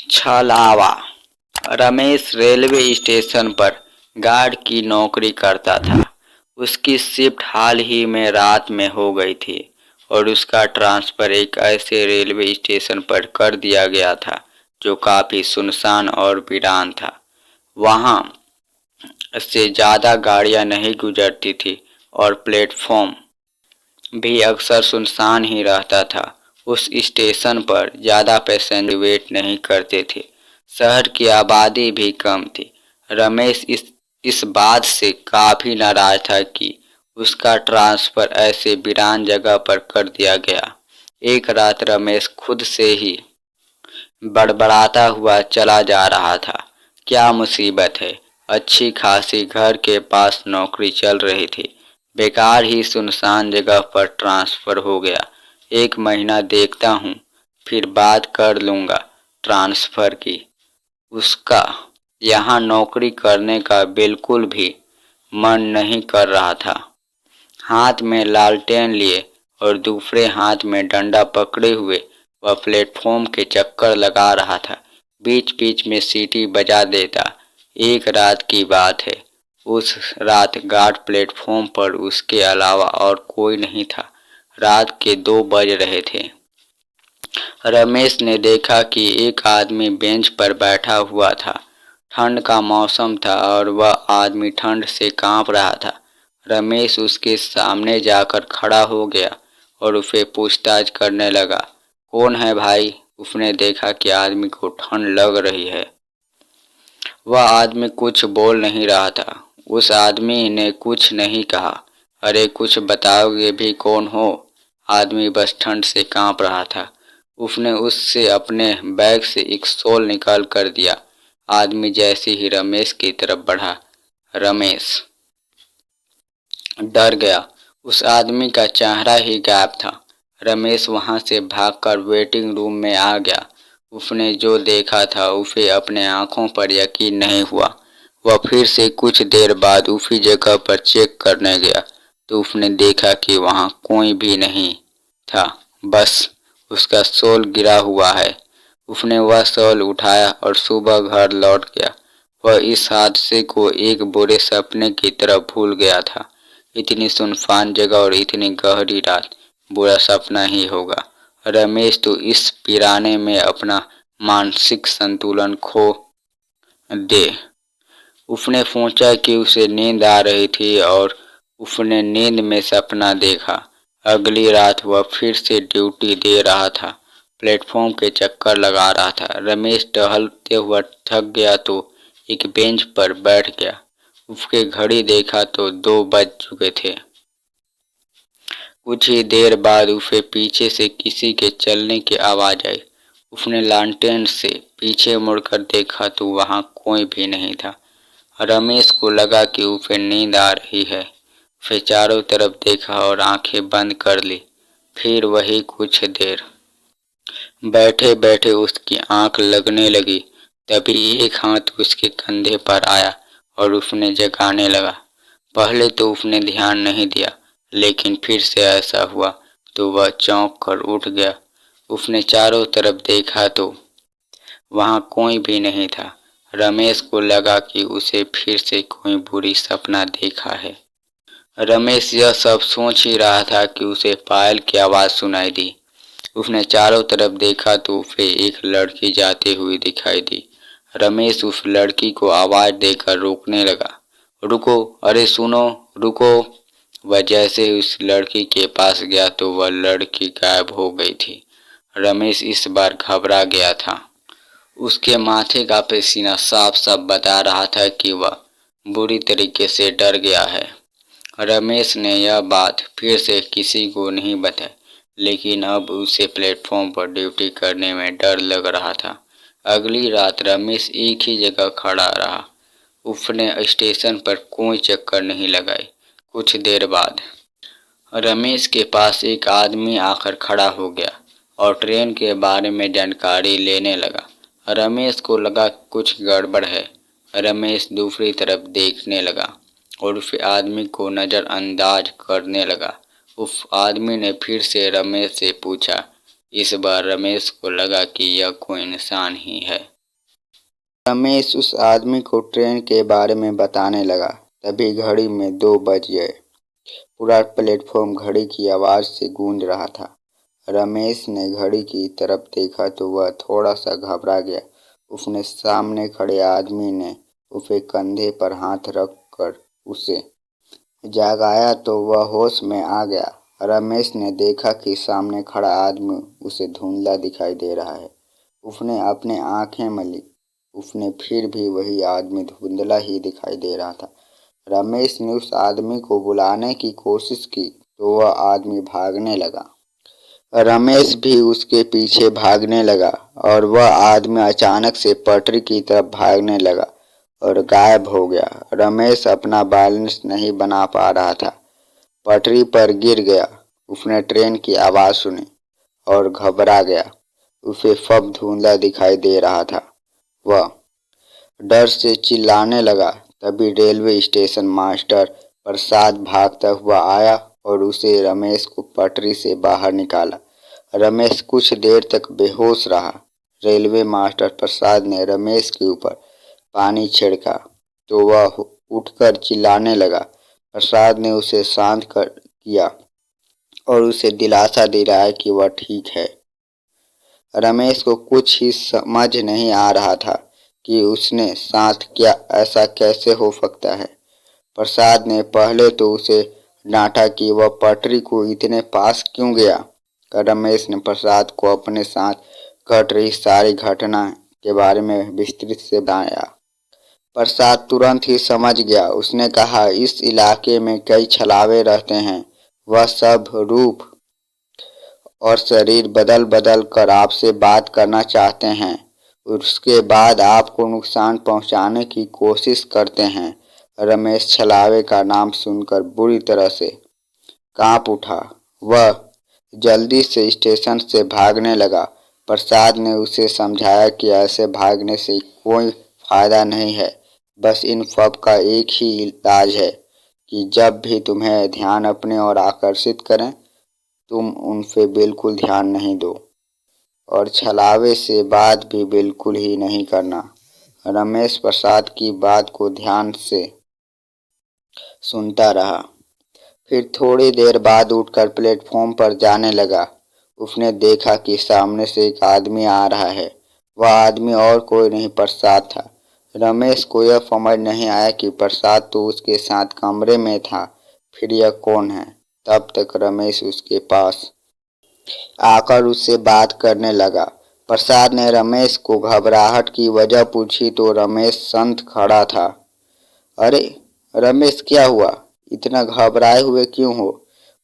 छलावा। Ramesh railway station पर guard की नौकरी करता था। उसकी शिफ्ट हाल ही में रात में हो गई थी और उसका ट्रांसफर एक ऐसे रेलवे स्टेशन पर कर दिया गया था जो काफी सुनसान और वीरान था। वहां से ज्यादा गाड़ियां नहीं गुजरती थी और प्लेटफॉर्म भी अक्सर सुनसान ही रहता था। उस स्टेशन पर ज्यादा पैसेंजर वेट नहीं करते थे। शहर की आबादी भी कम थी। रमेश इस बात से काफी नाराज था कि उसका ट्रांसफर ऐसे वीरान जगह पर कर दिया गया। एक रात रमेश खुद से ही बड़बड़ाता हुआ चला जा रहा था। क्या मुसीबत है, अच्छी खासी घर के पास नौकरी चल रही थी, बेकार ही सुनसान जगह पर ट्रांसफर हो गया। 1 महीना देखता हूँ, फिर बात कर लूँगा ट्रांसफर की। उसका यहाँ नौकरी करने का बिल्कुल भी मन नहीं कर रहा था। हाथ में लालटेन लिए और दूसरे हाथ में डंडा पकड़े हुए वह प्लेटफॉर्म के चक्कर लगा रहा था। बीच बीच में सीटी बजा देता। एक रात की बात है। उस रात गार्ड प्लेटफॉर्म पर उसके अलावा और कोई नहीं था। रात के 2 बज रहे थे। रमेश ने देखा कि एक आदमी बेंच पर बैठा हुआ था। ठंड का मौसम था और वह आदमी ठंड से कांप रहा था। रमेश उसके सामने जाकर खड़ा हो गया और उसे पूछताछ करने लगा। कौन है भाई? उसने देखा कि आदमी को ठंड लग रही है। वह आदमी कुछ बोल नहीं रहा था। उस आदमी ने कुछ नहीं कहा। अरे कुछ बताओगे भी, कौन हो? आदमी बस ठंड से कांप रहा था। उसने उससे अपने बैग से एक शॉल निकाल कर दिया। आदमी जैसे ही रमेश की तरफ बढ़ा, रमेश डर गया। उस आदमी का चेहरा ही गायब था। रमेश वहां से भागकर वेटिंग रूम में आ गया। उसने जो देखा था उसे अपने आंखों पर यकीन नहीं हुआ। वह फिर से कुछ देर बाद उसी जगह पर चेक करने गया तो उसने देखा कि वहां कोई भी नहीं था, बस उसका शॉल गिरा हुआ है। उसने वह शॉल उठाया और सुबह घर लौट गया। वह इस हादसे को एक बुरे सपने की तरह भूल गया था। इतनी सुनसान जगह और इतनी गहरी रात, बुरा सपना ही होगा। रमेश तो इस पिराने में अपना मानसिक संतुलन खो दे। उसने सोचा कि उसे नींद आ रही थी और उसने नींद में सपना देखा। अगली रात वह फिर से ड्यूटी दे रहा था, प्लेटफॉर्म के चक्कर लगा रहा था। रमेश टहलते हुआ थक गया तो एक बेंच पर बैठ गया। उसके घड़ी देखा तो 2 बज चुके थे। कुछ ही देर बाद उसे पीछे से किसी के चलने की आवाज आई। उसने लालटेन से पीछे मुड़कर देखा तो वहां कोई भी नहीं था। रमेश को लगा कि उसे नींद आ रही है। उसे चारों तरफ देखा और आंखें बंद कर ली। फिर वही कुछ देर बैठे बैठे उसकी आंख लगने लगी। तभी एक हाथ उसके कंधे पर आया और उसने जगाने लगा। पहले तो उसने ध्यान नहीं दिया, लेकिन फिर से ऐसा हुआ तो वह चौंक कर उठ गया। उसने चारों तरफ देखा तो वहां कोई भी नहीं था। रमेश को लगा कि उसे फिर से कोई बुरी सपना देखा है। रमेश यह सब सोच ही रहा था कि उसे पायल की आवाज सुनाई दी। उसने चारों तरफ देखा तो उसे एक लड़की जाती हुई दिखाई दी। रमेश उस लड़की को आवाज देकर रोकने लगा। रुको, अरे सुनो, रुको। वह जैसे उस लड़की के पास गया तो वह लड़की गायब हो गई थी। रमेश इस बार घबरा गया था। उसके माथे का पसीना साफ साफ बता रहा था कि वह बुरी तरीके से डर गया है। रमेश ने यह बात फिर से किसी को नहीं बताई, लेकिन अब उसे प्लेटफॉर्म पर ड्यूटी करने में डर लग रहा था। अगली रात रमेश एक ही जगह खड़ा रहा। उसने स्टेशन पर कोई चक्कर नहीं लगाई। कुछ देर बाद रमेश के पास एक आदमी आकर खड़ा हो गया और ट्रेन के बारे में जानकारी लेने लगा। रमेश को लगा कुछ गड़बड़ है। रमेश दूसरी तरफ देखने लगा और उस आदमी को नज़रअंदाज करने लगा। उस आदमी ने फिर से रमेश से पूछा, इस बार रमेश को लगा कि यह कोई इंसान ही है। रमेश उस आदमी को ट्रेन के बारे में बताने लगा। तभी घड़ी में 2 बज गए। पूरा प्लेटफॉर्म घड़ी की आवाज़ से गूंज रहा था। रमेश ने घड़ी की तरफ देखा तो वह थोड़ा सा घबरा गया। उसने सामने खड़े आदमी ने उसके कंधे पर हाथ रख कर उसे जगाया तो वह होश में आ गया। रमेश ने देखा कि सामने खड़ा आदमी उसे धुंधला दिखाई दे रहा है। उसने अपने आंखें मली। उसने फिर भी वही आदमी धुंधला ही दिखाई दे रहा था। रमेश ने उस आदमी को बुलाने की कोशिश की तो वह आदमी भागने लगा। रमेश भी उसके पीछे भागने लगा और वह आदमी अचानक से पटरी की तरफ भागने लगा और गायब हो गया। रमेश अपना बैलेंस नहीं बना पा रहा था, पटरी पर गिर गया। उसने ट्रेन की आवाज़ सुनी और घबरा गया। उसे सब धुंधला दिखाई दे रहा था। वह डर से चिल्लाने लगा। तभी रेलवे स्टेशन मास्टर प्रसाद भागता हुआ आया और उसे रमेश को पटरी से बाहर निकाला। रमेश कुछ देर तक बेहोश रहा। रेलवे मास्टर प्रसाद ने रमेश के ऊपर पानी छिड़का तो वह उठकर चिल्लाने लगा। प्रसाद ने उसे शांत किया और उसे दिलासा दिलाया कि वह ठीक है। रमेश को कुछ ही समझ नहीं आ रहा था कि उसने साथ क्या ऐसा कैसे हो सकता है। प्रसाद ने पहले तो उसे डांटा कि वह पटरी को इतने पास क्यों गया। रमेश ने प्रसाद को अपने साथ घट रही सारी घटना के बारे में विस्तृत से बताया। प्रसाद तुरंत ही समझ गया। उसने कहा, इस इलाके में कई छलावे रहते हैं। वह सब रूप और शरीर बदल बदल कर आपसे बात करना चाहते हैं। उसके बाद आपको नुकसान पहुंचाने की कोशिश करते हैं। रमेश छलावे का नाम सुनकर बुरी तरह से कांप उठा। वह जल्दी से स्टेशन से भागने लगा। प्रसाद ने उसे समझाया कि ऐसे भागने से कोई फायदा नहीं है। बस इन सब का एक ही इलाज है कि जब भी तुम्हें ध्यान अपने ओर आकर्षित करें, तुम उन पे बिल्कुल ध्यान नहीं दो और छलावे से बात भी बिल्कुल ही नहीं करना। रमेश प्रसाद की बात को ध्यान से सुनता रहा। फिर थोड़ी देर बाद उठकर प्लेटफॉर्म पर जाने लगा। उसने देखा कि सामने से एक आदमी आ रहा है। वह आदमी और कोई नहीं, प्रसाद था। रमेश को यह समझ नहीं आया कि प्रसाद तो उसके साथ कमरे में था, फिर यह कौन है। तब तक रमेश उसके पास आकर उससे बात करने लगा। प्रसाद ने रमेश को घबराहट की वजह पूछी तो रमेश शांत खड़ा था। अरे रमेश, क्या हुआ? इतना घबराए हुए क्यों हो?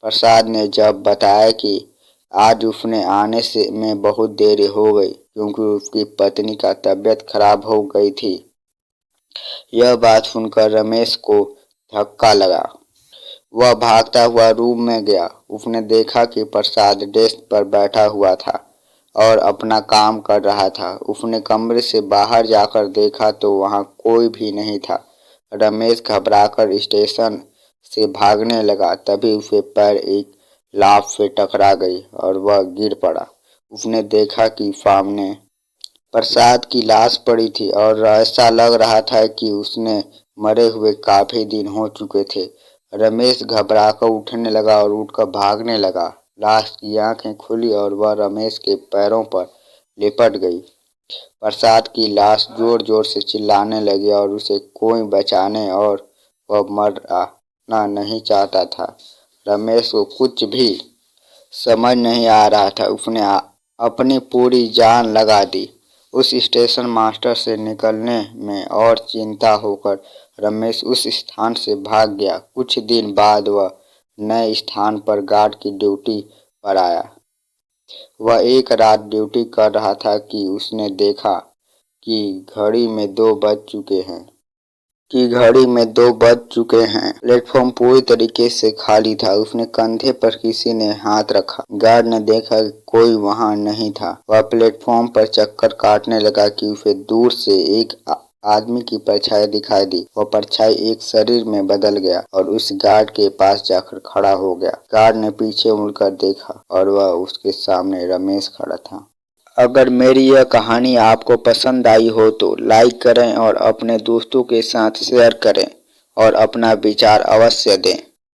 प्रसाद ने जब बताया कि आज उसने आने से में बहुत देरी हो गई क्योंकि उसकी पत्नी का तबीयत खराब हो गई थी। यह बात सुनकर रमेश को धक्का लगा। वह भागता हुआ रूम में गया। उसने देखा कि प्रसाद डेस्क पर बैठा हुआ था और अपना काम कर रहा था। उसने कमरे से बाहर जाकर देखा तो वहां कोई भी नहीं था। रमेश घबराकर स्टेशन से भागने लगा। तभी उसे पैर एक लाफ से टकरा गई और वह गिर पड़ा। उसने देखा कि सामने प्रसाद की लाश पड़ी थी और ऐसा लग रहा था कि उसने मरे हुए काफी दिन हो चुके थे। रमेश घबराकर उठने लगा और उठकर भागने लगा। लाश की आंखें खुली और वह रमेश के पैरों पर लिपट गई। प्रसाद की लाश जोर जोर से चिल्लाने लगी और उसे कोई बचाने और वह मरना नहीं चाहता था। रमेश को कुछ भी समझ नहीं आ रहा था। उसने अपनी पूरी जान लगा दी। उस स्टेशन मास्टर से निकलने में और चिंता होकर रमेश उस स्थान से भाग गया। कुछ दिन बाद वह नए स्थान पर गार्ड की ड्यूटी पर आया। वह एक रात ड्यूटी कर रहा था कि उसने देखा कि घड़ी में 2 बज चुके हैं। प्लेटफॉर्म पूरी तरीके से खाली था। उसने कंधे पर किसी ने हाथ रखा। गार्ड ने देखा कि कोई वहां नहीं था। वह प्लेटफॉर्म पर चक्कर काटने लगा कि उसे दूर से एक आदमी की परछाई दिखाई दी। वह परछाई एक शरीर में बदल गया और उस गार्ड के पास जाकर खड़ा हो गया। गार्ड ने पीछे मुड़कर देखा और वह उसके सामने रमेश खड़ा था। अगर मेरी यह कहानी आपको पसंद आई हो तो लाइक करें और अपने दोस्तों के साथ शेयर करें और अपना विचार अवश्य दें।